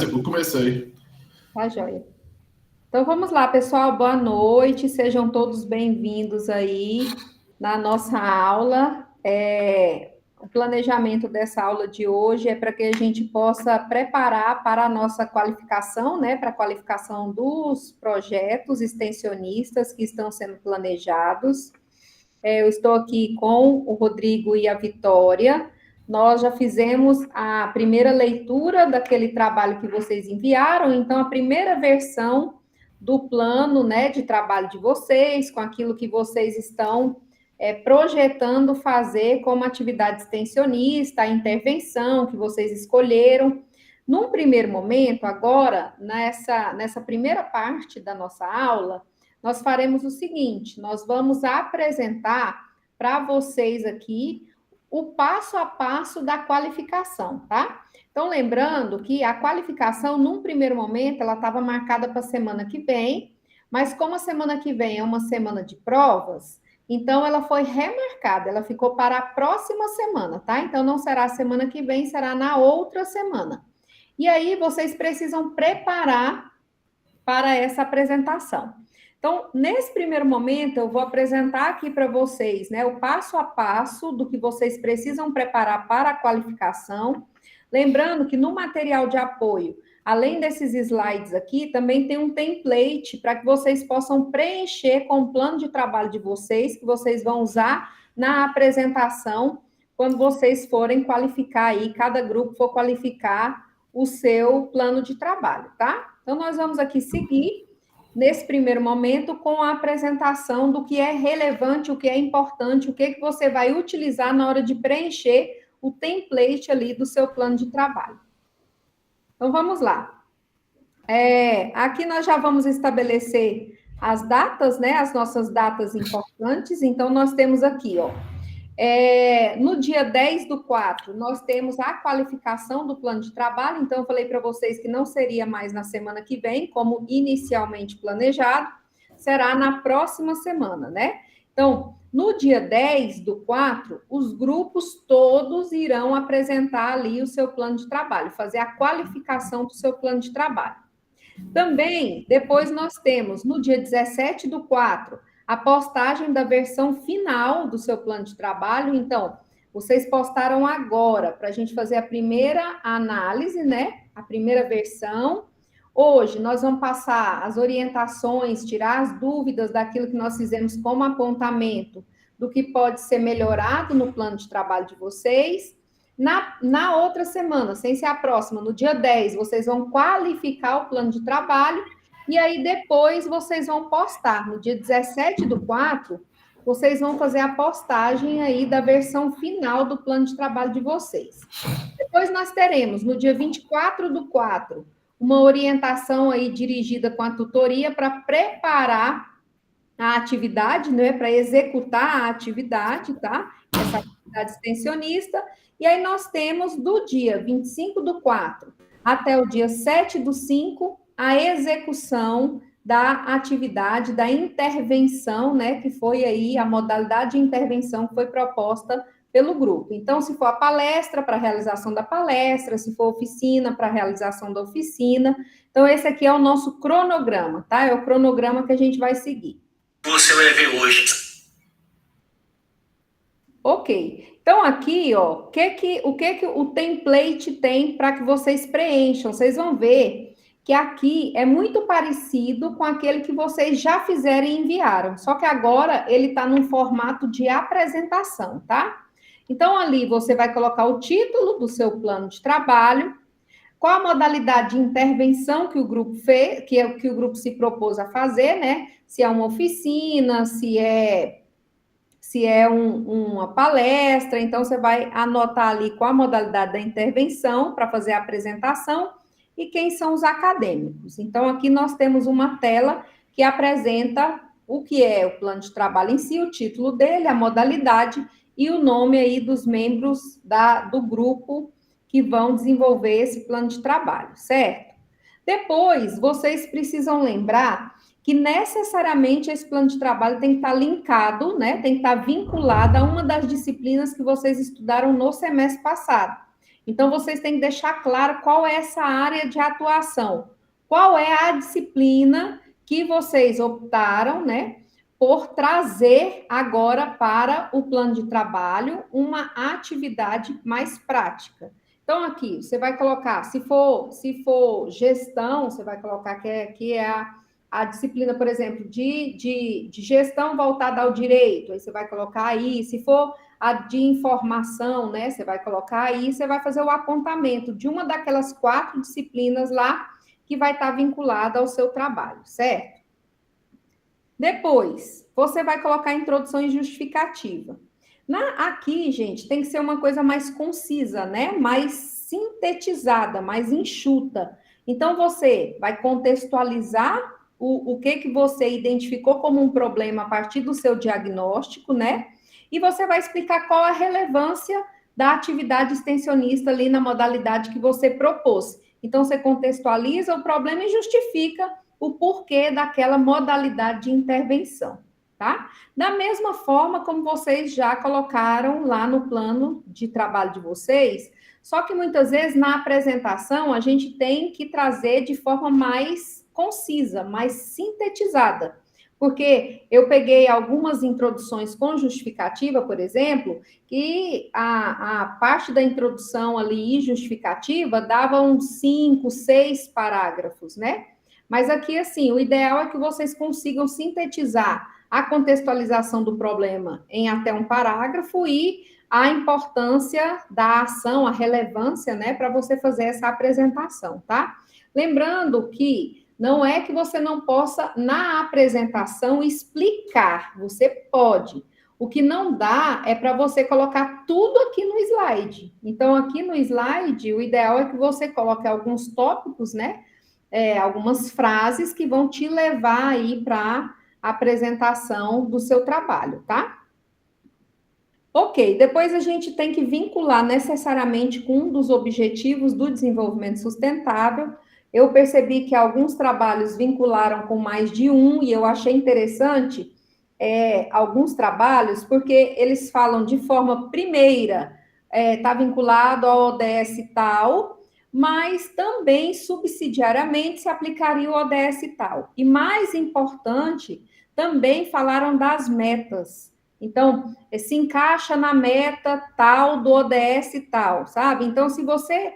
Eu comecei. Tá, joia. Então vamos lá, pessoal, boa noite, sejam todos bem-vindos aí na nossa aula. O planejamento dessa aula de hoje é para que a gente possa preparar para a nossa qualificação, né, para a qualificação dos projetos extensionistas que estão sendo planejados. Eu estou aqui com o Rodrigo e a Vitória. Nós já fizemos a primeira leitura daquele trabalho que vocês enviaram, então a primeira versão do plano, né, de trabalho de vocês, com aquilo que vocês estão projetando fazer como atividade extensionista, a intervenção que vocês escolheram. Num primeiro momento, agora, nessa primeira parte da nossa aula, nós faremos o seguinte: nós vamos apresentar para vocês aqui o passo a passo da qualificação, tá? Então, lembrando que a qualificação, num primeiro momento, ela estava marcada para a semana que vem, mas como a semana que vem é uma semana de provas, então ela foi remarcada, ela ficou para a próxima semana, tá? Então, não será a semana que vem, será na outra semana. E aí, vocês precisam preparar para essa apresentação. Então, nesse primeiro momento, eu vou apresentar aqui para vocês, né, o passo a passo do que vocês precisam preparar para a qualificação. Lembrando que no material de apoio, além desses slides aqui, também tem um template para que vocês possam preencher com o plano de trabalho de vocês, que vocês vão usar na apresentação, quando vocês forem qualificar aí, cada grupo for qualificar o seu plano de trabalho, tá? Então, nós vamos aqui seguir nesse primeiro momento, com a apresentação do que é relevante, o que é importante, o que você vai utilizar na hora de preencher o template ali do seu plano de trabalho. Então, vamos lá. Aqui nós já vamos estabelecer as datas, né, as nossas datas importantes. Então, nós temos aqui, ó, no dia 10/4, nós temos a qualificação do plano de trabalho. Então, eu falei para vocês que não seria mais na semana que vem, como inicialmente planejado, será na próxima semana, né? Então, no dia 10/4, os grupos todos irão apresentar ali o seu plano de trabalho, fazer a qualificação do seu plano de trabalho. Também, depois nós temos, no dia 17/4, a postagem da versão final do seu plano de trabalho. Então, vocês postaram agora para a gente fazer a primeira análise, né? A primeira versão. Hoje nós vamos passar as orientações, tirar as dúvidas daquilo que nós fizemos como apontamento, do que pode ser melhorado no plano de trabalho de vocês. Na outra semana, sem ser a próxima, no dia 10, vocês vão qualificar o plano de trabalho. E aí, depois, vocês vão postar. No dia 17/4, vocês vão fazer a postagem aí da versão final do plano de trabalho de vocês. Depois, nós teremos, no dia 24/4, uma orientação aí dirigida com a tutoria para preparar a atividade, né? Para executar a atividade, tá? Essa atividade extensionista. E aí, nós temos, do dia 25/4 até o dia 7/5, a execução da atividade, da intervenção, né, que foi aí a modalidade de intervenção que foi proposta pelo grupo. Então, se for a palestra, para a realização da palestra, se for oficina, para a realização da oficina. Então, esse aqui é o nosso cronograma, tá? É o cronograma que a gente vai seguir. Você vai ver hoje. Ok. Então, aqui, ó, o que o template tem para que vocês preencham? Vocês vão ver que aqui é muito parecido com aquele que vocês já fizeram e enviaram, só que agora ele está num formato de apresentação, tá? Então, ali você vai colocar o título do seu plano de trabalho, qual a modalidade de intervenção que o grupo fez, que o grupo se propôs a fazer, né? Se é uma oficina, se é uma palestra. Então, você vai anotar ali qual a modalidade da intervenção para fazer a apresentação e quem são os acadêmicos. Então, aqui nós temos uma tela que apresenta o que é o plano de trabalho em si, o título dele, a modalidade e o nome aí dos membros do grupo que vão desenvolver esse plano de trabalho, certo? Depois, vocês precisam lembrar que necessariamente esse plano de trabalho tem que estar linkado, né? Tem que estar vinculado a uma das disciplinas que vocês estudaram no semestre passado. Então, vocês têm que deixar claro qual é essa área de atuação, qual é a disciplina que vocês optaram, né, por trazer agora para o plano de trabalho uma atividade mais prática. Então, aqui, você vai colocar, se for gestão, você vai colocar que é a disciplina, por exemplo, de gestão voltada ao direito, aí você vai colocar aí, se for a de informação, né, você vai colocar aí, você vai fazer o apontamento de uma daquelas 4 disciplinas lá que vai estar vinculada ao seu trabalho, certo? Depois, você vai colocar introdução e justificativa. Aqui, gente, tem que ser uma coisa mais concisa, né? Mais sintetizada, mais enxuta. Então, você vai contextualizar o que você identificou como um problema a partir do seu diagnóstico, né? E você vai explicar qual a relevância da atividade extensionista ali na modalidade que você propôs. Então, você contextualiza o problema e justifica o porquê daquela modalidade de intervenção, tá? Da mesma forma como vocês já colocaram lá no plano de trabalho de vocês, só que muitas vezes na apresentação a gente tem que trazer de forma mais concisa, mais sintetizada. Porque eu peguei algumas introduções com justificativa, por exemplo, que a parte da introdução ali e justificativa dava uns 5, 6 parágrafos, né? Mas aqui, assim, o ideal é que vocês consigam sintetizar a contextualização do problema em até um parágrafo e a importância da ação, a relevância, né, para você fazer essa apresentação, tá? Lembrando que não é que você não possa, na apresentação, explicar, você pode. O que não dá é para você colocar tudo aqui no slide. Então, aqui no slide, o ideal é que você coloque alguns tópicos, né? Algumas frases que vão te levar aí para a apresentação do seu trabalho, tá? Ok, depois a gente tem que vincular necessariamente com um dos objetivos do desenvolvimento sustentável. Eu percebi que alguns trabalhos vincularam com mais de um, e eu achei interessante alguns trabalhos, porque eles falam de forma primeira, está vinculado ao ODS tal, mas também subsidiariamente se aplicaria o ODS tal. E mais importante, também falaram das metas. Então, se encaixa na meta tal do ODS tal, sabe? Então, se você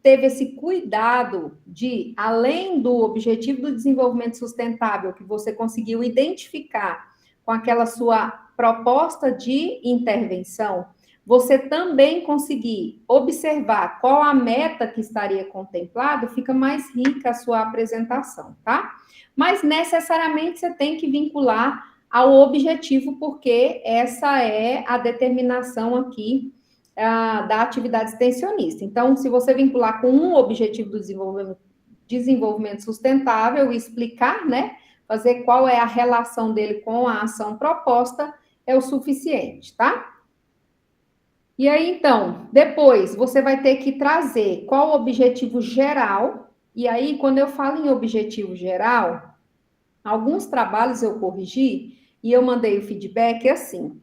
teve esse cuidado de, além do objetivo do desenvolvimento sustentável, que você conseguiu identificar com aquela sua proposta de intervenção, você também conseguir observar qual a meta que estaria contemplada, fica mais rica a sua apresentação, tá? Mas necessariamente você tem que vincular ao objetivo, porque essa é a determinação aqui da atividade extensionista. Então, se você vincular com um objetivo do desenvolvimento sustentável e explicar, né, fazer qual é a relação dele com a ação proposta, é o suficiente, tá? E aí, então, depois você vai ter que trazer qual o objetivo geral, e aí, quando eu falo em objetivo geral, alguns trabalhos eu corrigi e eu mandei o feedback assim.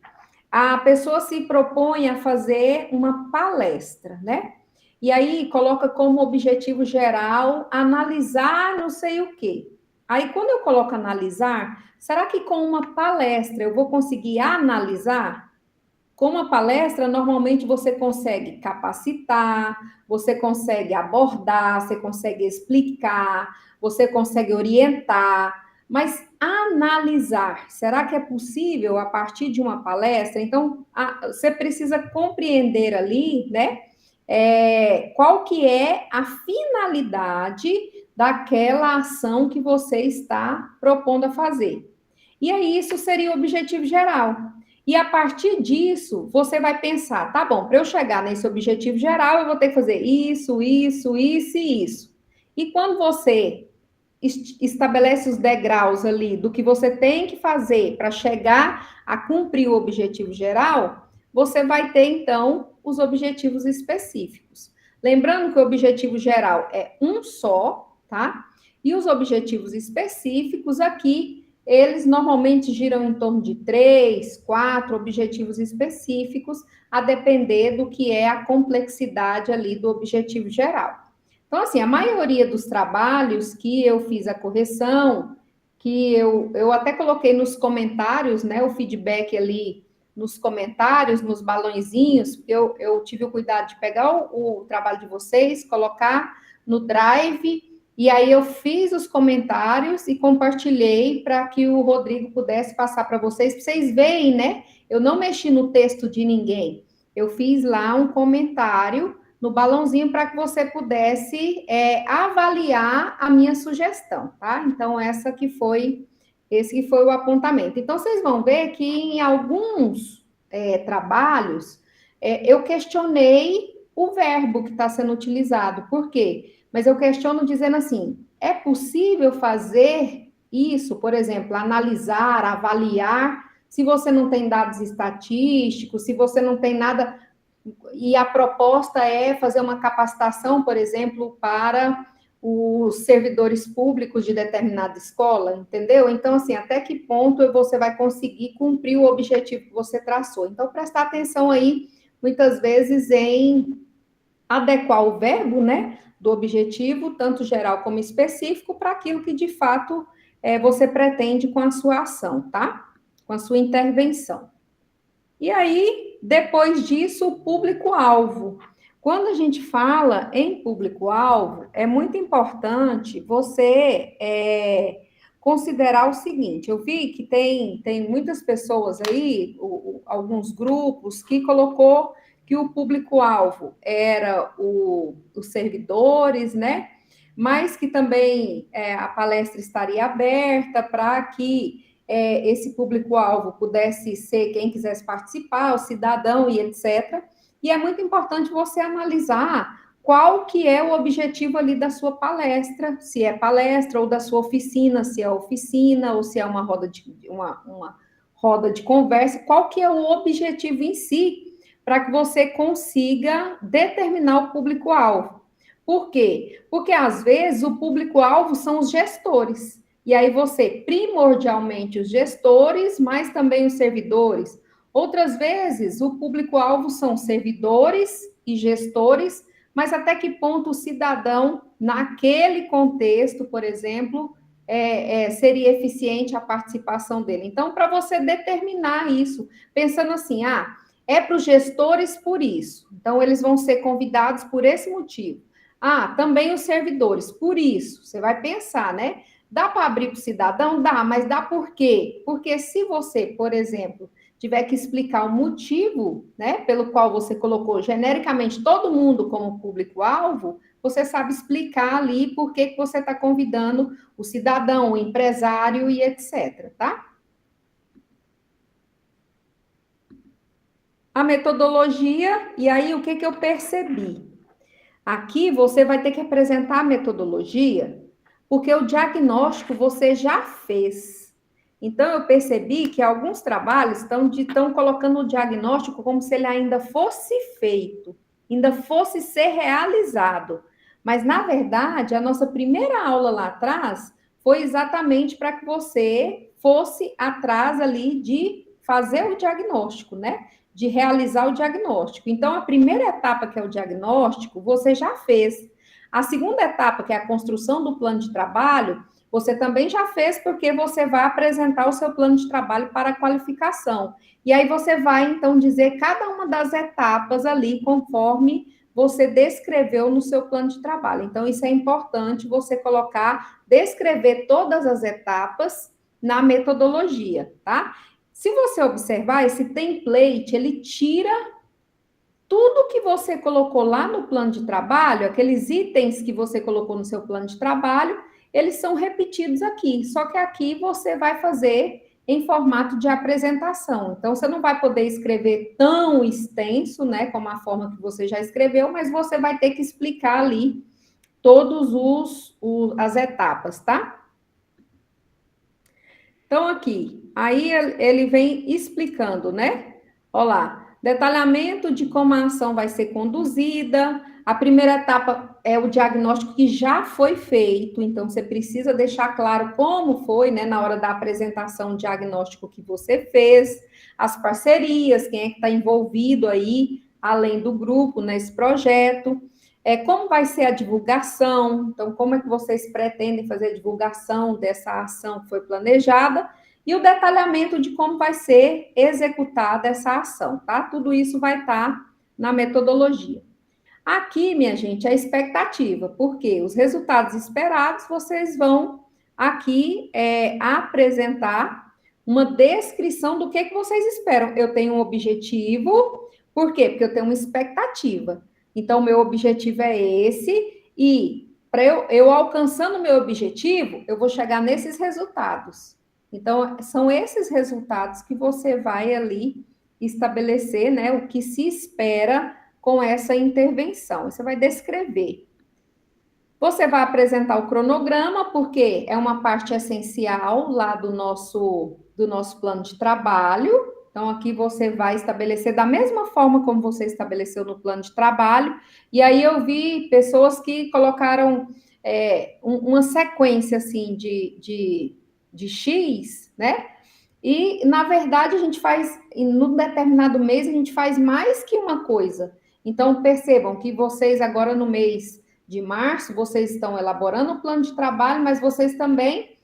A pessoa se propõe a fazer uma palestra, né? E aí coloca como objetivo geral analisar não sei o quê. Aí quando eu coloco analisar, será que com uma palestra eu vou conseguir analisar? Com uma palestra, normalmente você consegue capacitar, você consegue abordar, você consegue explicar, você consegue orientar, mas analisar, será que é possível a partir de uma palestra? Então, você precisa compreender ali, né, qual que é a finalidade daquela ação que você está propondo a fazer. E aí, isso seria o objetivo geral. E a partir disso, você vai pensar, tá bom, para eu chegar nesse objetivo geral, eu vou ter que fazer isso, isso, isso e isso. E quando você estabelece os degraus ali do que você tem que fazer para chegar a cumprir o objetivo geral, você vai ter, então, os objetivos específicos. Lembrando que o objetivo geral é um só, tá? E os objetivos específicos aqui eles normalmente giram em torno de 3, 4 objetivos específicos, a depender do que é a complexidade ali do objetivo geral. Então, assim, a maioria dos trabalhos que eu fiz a correção, que eu até coloquei nos comentários, né, o feedback ali nos comentários, nos balãozinhos, eu tive o cuidado de pegar o trabalho de vocês, colocar no Drive, e aí eu fiz os comentários e compartilhei para que o Rodrigo pudesse passar para vocês verem, né? Eu não mexi no texto de ninguém. Eu fiz lá um comentário no balãozinho para que você pudesse avaliar a minha sugestão, tá? Então, esse que foi o apontamento. Então, vocês vão ver que em alguns trabalhos eu questionei o verbo que está sendo utilizado. Por quê? Mas eu questiono dizendo assim: é possível fazer isso, por exemplo, analisar, avaliar, se você não tem dados estatísticos, se você não tem nada, e a proposta é fazer uma capacitação, por exemplo, para os servidores públicos de determinada escola, entendeu? Então, assim, até que ponto você vai conseguir cumprir o objetivo que você traçou? Então, prestar atenção aí, muitas vezes, em adequar o verbo, né, do objetivo, tanto geral como específico, para aquilo que de fato você pretende com a sua ação, tá? Com a sua intervenção. E aí, depois disso, o público-alvo. Quando a gente fala em público-alvo, é muito importante você considerar o seguinte: eu vi que tem muitas pessoas aí, alguns grupos, que colocou que o público-alvo era os servidores, né? Mas que também a palestra estaria aberta para que esse público-alvo pudesse ser quem quisesse participar, o cidadão e etc. E é muito importante você analisar qual que é o objetivo ali da sua palestra, se é palestra, ou da sua oficina, se é oficina, ou se é uma roda de conversa, qual que é o objetivo em si, para que você consiga determinar o público-alvo. Por quê? Porque, às vezes, o público-alvo são os gestores. E aí você, primordialmente, os gestores, mas também os servidores. Outras vezes, o público-alvo são servidores e gestores, mas até que ponto o cidadão, naquele contexto, por exemplo, seria eficiente a participação dele. Então, para você determinar isso, pensando assim, é para os gestores por isso. Então, eles vão ser convidados por esse motivo. Também os servidores, por isso. Você vai pensar, né? Dá para abrir para o cidadão? Dá, mas dá por quê? Porque se você, por exemplo, tiver que explicar o motivo, né, pelo qual você colocou genericamente todo mundo como público-alvo, você sabe explicar ali por que você está convidando o cidadão, o empresário e etc, tá? A metodologia, e aí o que eu percebi? Aqui você vai ter que apresentar a metodologia, porque o diagnóstico você já fez. Então, eu percebi que alguns trabalhos estão colocando o diagnóstico como se ele ainda fosse feito, ainda fosse ser realizado. Mas, na verdade, a nossa primeira aula lá atrás foi exatamente para que você fosse atrás ali de fazer o diagnóstico, né? De realizar o diagnóstico. Então, a primeira etapa, que é o diagnóstico, você já fez. A segunda etapa, que é a construção do plano de trabalho, você também já fez, porque você vai apresentar o seu plano de trabalho para a qualificação. E aí você vai, então, dizer cada uma das etapas ali, conforme você descreveu no seu plano de trabalho. Então, isso é importante você colocar, descrever todas as etapas na metodologia, tá? Se você observar, esse template, ele tira tudo que você colocou lá no plano de trabalho, aqueles itens que você colocou no seu plano de trabalho, eles são repetidos aqui. Só que aqui você vai fazer em formato de apresentação. Então, você não vai poder escrever tão extenso, né, como a forma que você já escreveu, mas você vai ter que explicar ali todas as etapas, tá? Então, aqui, aí ele vem explicando, né? Olha lá, detalhamento de como a ação vai ser conduzida, A primeira etapa é o diagnóstico que já foi feito, então você precisa deixar claro como foi, né, na hora da apresentação, o diagnóstico que você fez, as parcerias, quem é que está envolvido aí, além do grupo, nesse projeto, como vai ser a divulgação, então, como é que vocês pretendem fazer a divulgação dessa ação que foi planejada, e o detalhamento de como vai ser executada essa ação, tá? Tudo isso vai estar na metodologia. Aqui, minha gente, é a expectativa, porque os resultados esperados vocês vão aqui apresentar uma descrição do que vocês esperam. Eu tenho um objetivo, por quê? Porque eu tenho uma expectativa. Então, meu objetivo é esse, e para eu alcançando o meu objetivo, eu vou chegar nesses resultados. Então, são esses resultados que você vai ali estabelecer, né, o que se espera com essa intervenção. Você vai descrever. Você vai apresentar o cronograma, porque é uma parte essencial lá do nosso plano de trabalho. Então, aqui você vai estabelecer da mesma forma como você estabeleceu no plano de trabalho. E aí eu vi pessoas que colocaram uma sequência assim de X, né? E, na verdade, a gente faz, num determinado mês, a gente faz mais que uma coisa. Então, percebam que vocês, agora no mês de março, vocês estão elaborando o plano de trabalho, mas vocês também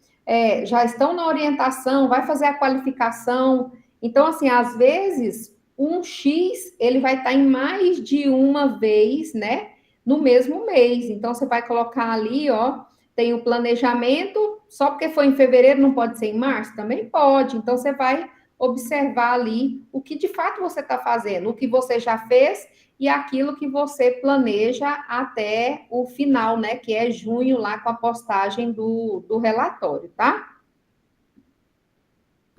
já estão na orientação, vai fazer a qualificação. Então, assim, às vezes, um X, ele vai estar em mais de uma vez, né, no mesmo mês. Então, você vai colocar ali, ó, tem o planejamento, só porque foi em fevereiro não pode ser em março? Também pode. Então, você vai observar ali o que de fato você está fazendo, o que você já fez e aquilo que você planeja até o final, né? Que é junho, lá com a postagem do relatório, tá?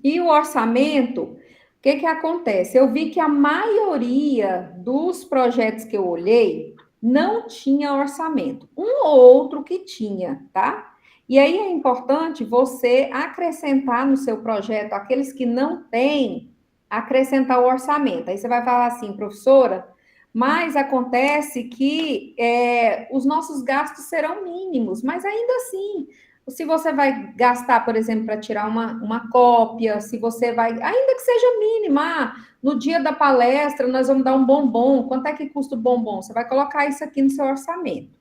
E o orçamento, o que acontece? Eu vi que a maioria dos projetos que eu olhei não tinha orçamento. Um ou outro que tinha, tá? E aí é importante você acrescentar no seu projeto, aqueles que não têm, acrescentar o orçamento. Aí você vai falar assim, professora, mas acontece que os nossos gastos serão mínimos, mas ainda assim, se você vai gastar, por exemplo, para tirar uma cópia, se você vai, ainda que seja mínima, no dia da palestra nós vamos dar um bombom, quanto é que custa o bombom? Você vai colocar isso aqui no seu orçamento.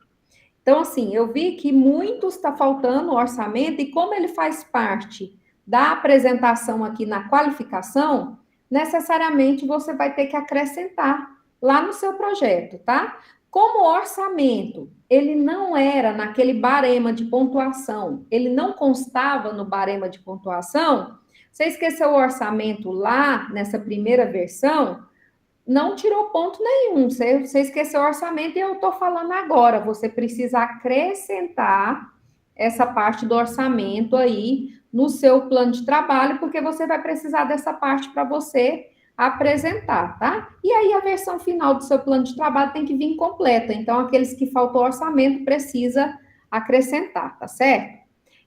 Então, assim, eu vi que muitos está faltando orçamento, e como ele faz parte da apresentação aqui na qualificação, necessariamente você vai ter que acrescentar lá no seu projeto, tá? Como o orçamento, ele não era naquele barema de pontuação, ele não constava no barema de pontuação, você esqueceu o orçamento lá nessa primeira versão, não tirou ponto nenhum. Você esqueceu o orçamento, e eu estou falando agora. Você precisa acrescentar essa parte do orçamento aí no seu plano de trabalho, porque você vai precisar dessa parte para você apresentar, tá? E aí a versão final do seu plano de trabalho tem que vir completa. Então, aqueles que faltou orçamento precisa acrescentar, tá certo?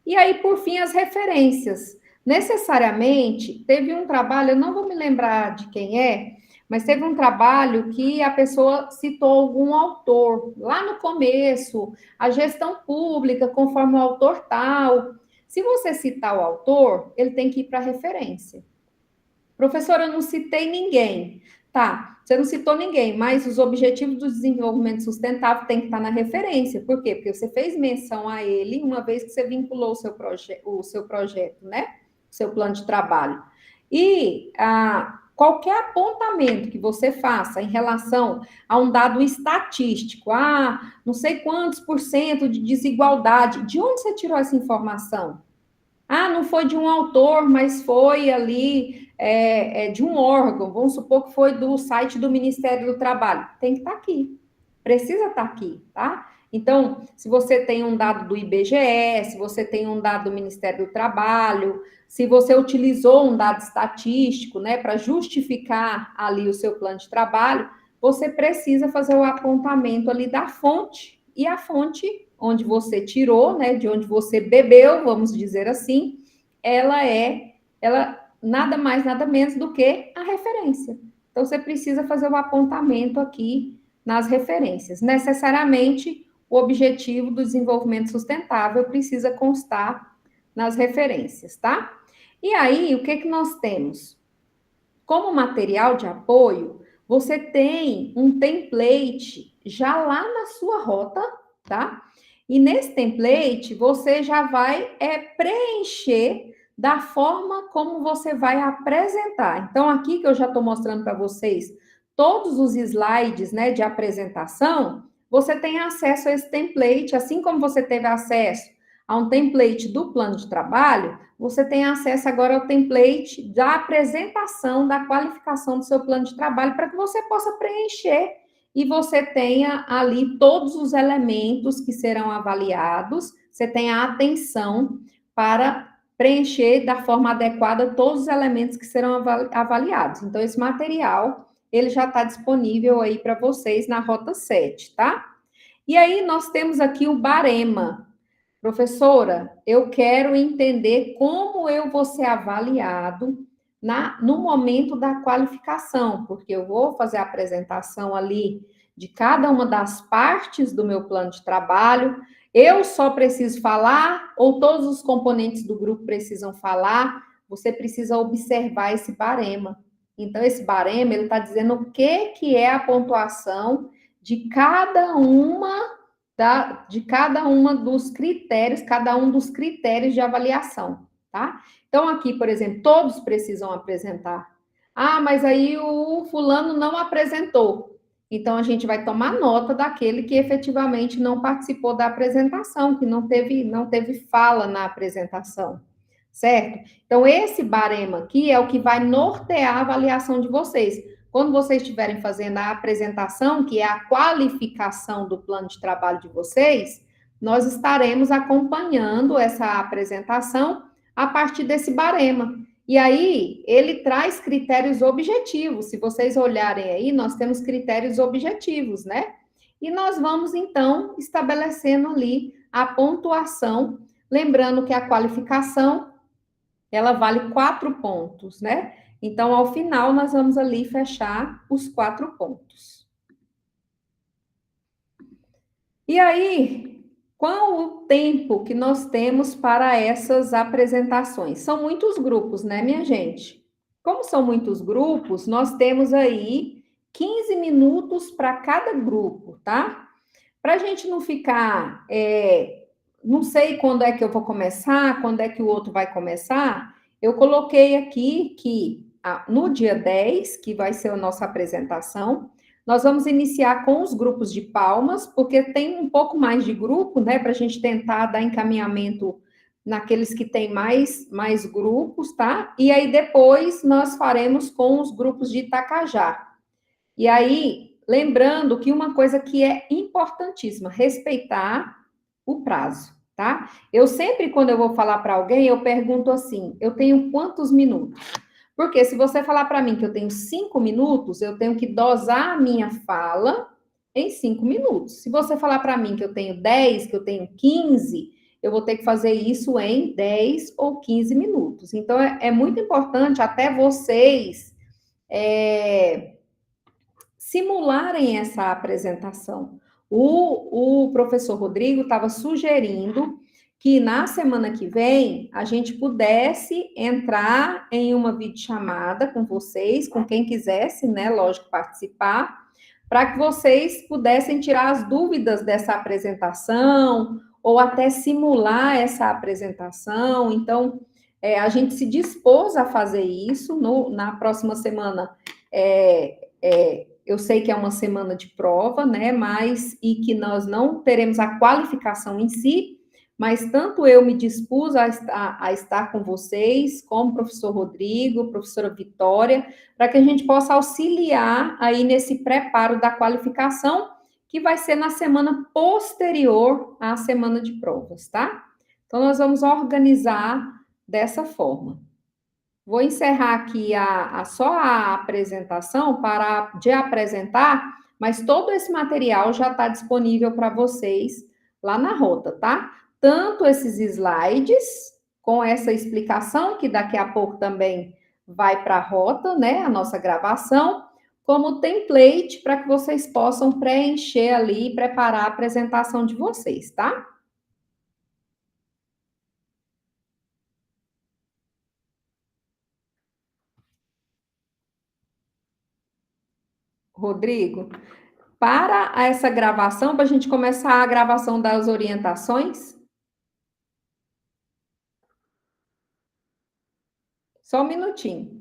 E aí, por fim, as referências. Necessariamente, teve um trabalho, eu não vou me lembrar de quem mas teve um trabalho que a pessoa citou algum autor, lá no começo, a gestão pública, conforme o autor tal. Se você citar o autor, ele tem que ir para a referência. Professora, eu não citei ninguém. Tá, você não citou ninguém, mas os objetivos do desenvolvimento sustentável tem que estar na referência. Por quê? Porque você fez menção a ele uma vez que você vinculou o seu projeto, né? O seu plano de trabalho. E qualquer apontamento que você faça em relação a um dado estatístico, não sei quantos por cento de desigualdade, de onde você tirou essa informação? Não foi de um autor, mas foi ali de um órgão, vamos supor que foi do site do Ministério do Trabalho. Tem que estar aqui, precisa estar aqui, tá? Então, se você tem um dado do IBGE, se você tem um dado do Ministério do Trabalho, se você utilizou um dado estatístico, né, para justificar ali o seu plano de trabalho, você precisa fazer o apontamento ali da fonte, e a fonte onde você tirou, né, de onde você bebeu, vamos dizer assim, ela nada mais, nada menos do que a referência. Então, você precisa fazer o apontamento aqui nas referências. Necessariamente, o objetivo do desenvolvimento sustentável precisa constar nas referências, tá? E aí, o que que nós temos? Como material de apoio, você tem um template já lá na sua rota, tá? E nesse template, você já vai preencher da forma como você vai apresentar. Então, aqui que eu já estou mostrando para vocês todos os slides, né, de apresentação, você tem acesso a esse template, assim como você teve acesso a um template do plano de trabalho, você tem acesso agora ao template da apresentação da qualificação do seu plano de trabalho para que você possa preencher e você tenha ali todos os elementos que serão avaliados, você tenha atenção para preencher da forma adequada todos os elementos que serão avaliados. Então, esse material, ele já está disponível aí para vocês na Rota 7, tá? E aí, nós temos aqui o barema. Professora, eu quero entender como eu vou ser avaliado no momento da qualificação, porque eu vou fazer a apresentação ali de cada uma das partes do meu plano de trabalho. Eu só preciso falar ou todos os componentes do grupo precisam falar? Você precisa observar esse barema. Então, esse barema, ele está dizendo o que é a pontuação de cada uma dos critérios, cada um dos critérios de avaliação, tá? Então, aqui, por exemplo, todos precisam apresentar. Ah, mas aí o fulano não apresentou. Então, a gente vai tomar nota daquele que efetivamente não participou da apresentação, que não teve fala na apresentação, certo? Então, esse barema aqui é o que vai nortear a avaliação de vocês. Quando vocês estiverem fazendo a apresentação, que é a qualificação do plano de trabalho de vocês, nós estaremos acompanhando essa apresentação a partir desse barema. E aí, ele traz critérios objetivos. Se vocês olharem aí, nós temos critérios objetivos, né? E nós vamos, então, estabelecendo ali a pontuação, lembrando que a qualificação, ela vale 4 pontos, né? Então, ao final, nós vamos ali fechar os 4 pontos. E aí, qual o tempo que nós temos para essas apresentações? São muitos grupos, né, minha gente? Como são muitos grupos, nós temos aí 15 minutos para cada grupo, tá? Para a gente não ficar, não sei quando é que eu vou começar, quando é que o outro vai começar, eu coloquei aqui que no dia 10, que vai ser a nossa apresentação, nós vamos iniciar com os grupos de palmas, porque tem um pouco mais de grupo, né, para a gente tentar dar encaminhamento naqueles que têm mais grupos, tá? E aí depois nós faremos com os grupos de Itacajá. E aí, lembrando que uma coisa que é importantíssima, respeitar o prazo, tá? Eu sempre, quando eu vou falar para alguém, eu pergunto assim, eu tenho quantos minutos? Porque se você falar para mim que eu tenho 5 minutos, eu tenho que dosar a minha fala em 5 minutos. Se você falar para mim que eu tenho 10, que eu tenho 15, eu vou ter que fazer isso em 10 ou 15 minutos. Então, é muito importante até vocês simularem essa apresentação. O professor Rodrigo estava sugerindo que na semana que vem a gente pudesse entrar em uma videochamada com vocês, com quem quisesse, né, lógico, participar, para que vocês pudessem tirar as dúvidas dessa apresentação, ou até simular essa apresentação. Então, a gente se dispôs a fazer isso na próxima semana. Eu sei que é uma semana de prova, né, e que nós não teremos a qualificação em si, mas tanto eu me dispus a estar com vocês, como o professor Rodrigo, professora Vitória, para que a gente possa auxiliar aí nesse preparo da qualificação, que vai ser na semana posterior à semana de provas, tá? Então, nós vamos organizar dessa forma. Vou encerrar aqui só a apresentação de apresentar, mas todo esse material já está disponível para vocês lá na Rota, tá? Tanto esses slides, com essa explicação, que daqui a pouco também vai para a Rota, né? A nossa gravação, como template para que vocês possam preencher ali e preparar a apresentação de vocês, tá? Rodrigo, para essa gravação, para a gente começar a gravação das orientações, só um minutinho.